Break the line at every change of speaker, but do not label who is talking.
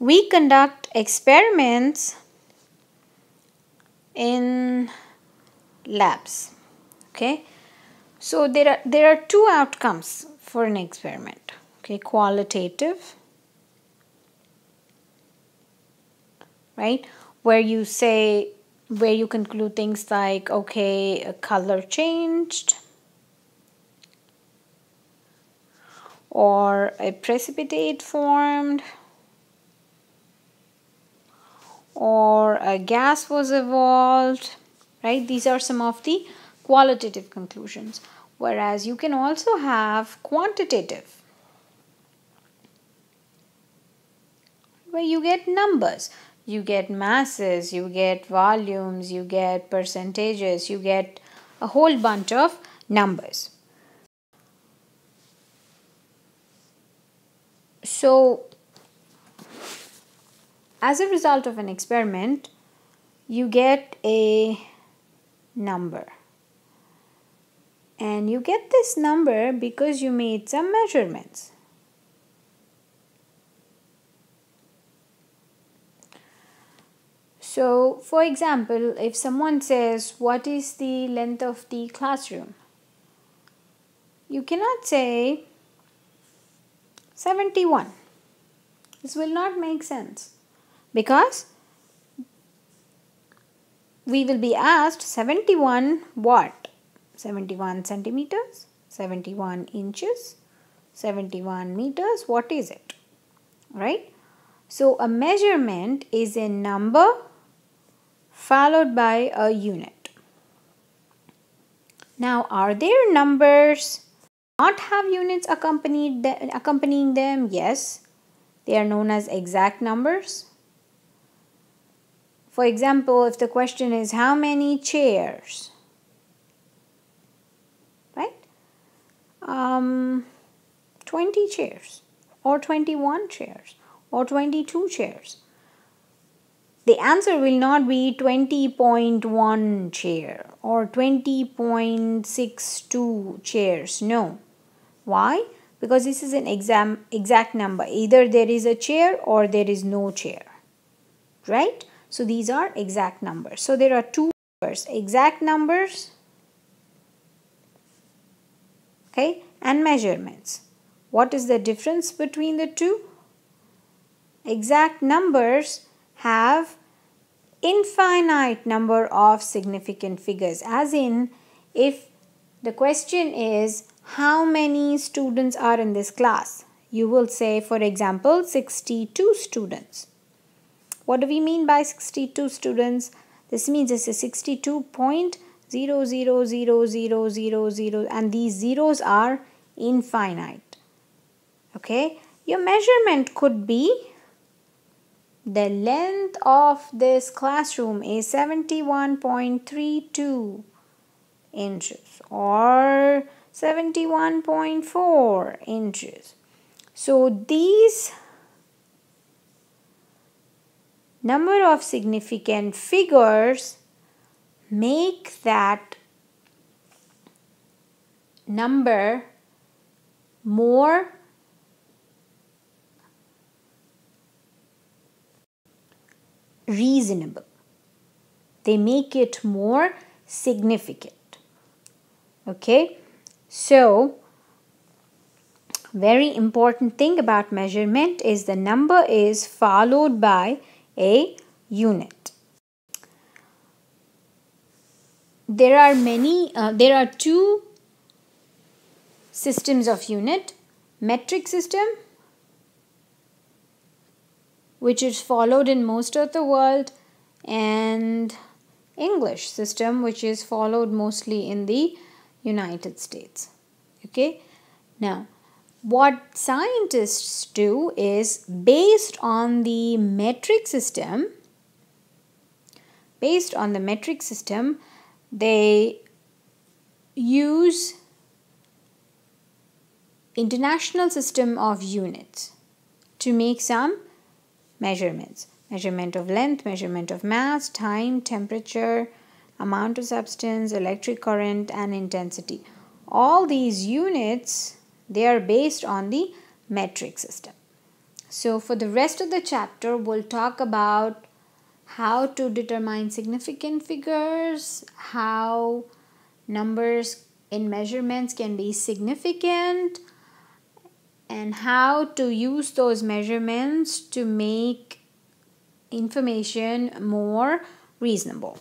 we conduct experiments in labs. Okay, so there are two outcomes for an experiment. Okay, qualitative, right, where you conclude things like, okay, a color changed, or a precipitate formed, or a gas was evolved, right? These are some of the qualitative conclusions. Whereas you can also have quantitative, where you get numbers, you get masses, you get volumes, you get percentages, you get a whole bunch of numbers. So, as a result of an experiment, you get a number. And you get this number because you made some measurements. So, for example, if someone says, what is the length of the classroom? You cannot say 71. This will not make sense because we will be asked 71 what? 71 centimeters, 71 inches, 71 meters, what is it? Right? So, a measurement is a number followed by a unit. Now, are there numbers not have units accompanying them? Yes, they are known as exact numbers. For example, if the question is how many chairs, right? 20 chairs or 21 chairs or 22 chairs. The answer will not be 20.1 chair or 20.62 chairs. No. Why? Because this is an exact number. Either there is a chair or there is no chair. Right? So these are exact numbers. So there are two numbers, exact numbers, okay, and measurements. What is the difference between the two? Exact numbers have infinite number of significant figures, as in if the question is how many students are in this class, you will say, for example, 62 students. What do we mean by 62 students? This means it's a 62.000000 and these zeros are infinite. Okay, your measurement could be the length of this classroom is 71.32 inches or 71.4 inches. So these number of significant figures make that number more reasonable. They make it more significant. Okay, so very important thing about measurement is the number is followed by a unit. There are two systems of unit: metric system, which is followed in most of the world, and English system, which is followed mostly in the United States. Okay, now what scientists do is, based on the metric system, they use international system of units to make some measurements. Measurement of length, measurement of mass, time, temperature, amount of substance, electric current, and intensity. All these units, they are based on the metric system. So for the rest of the chapter, we'll talk about how to determine significant figures, how numbers in measurements can be significant, and how to use those measurements to make information more reasonable.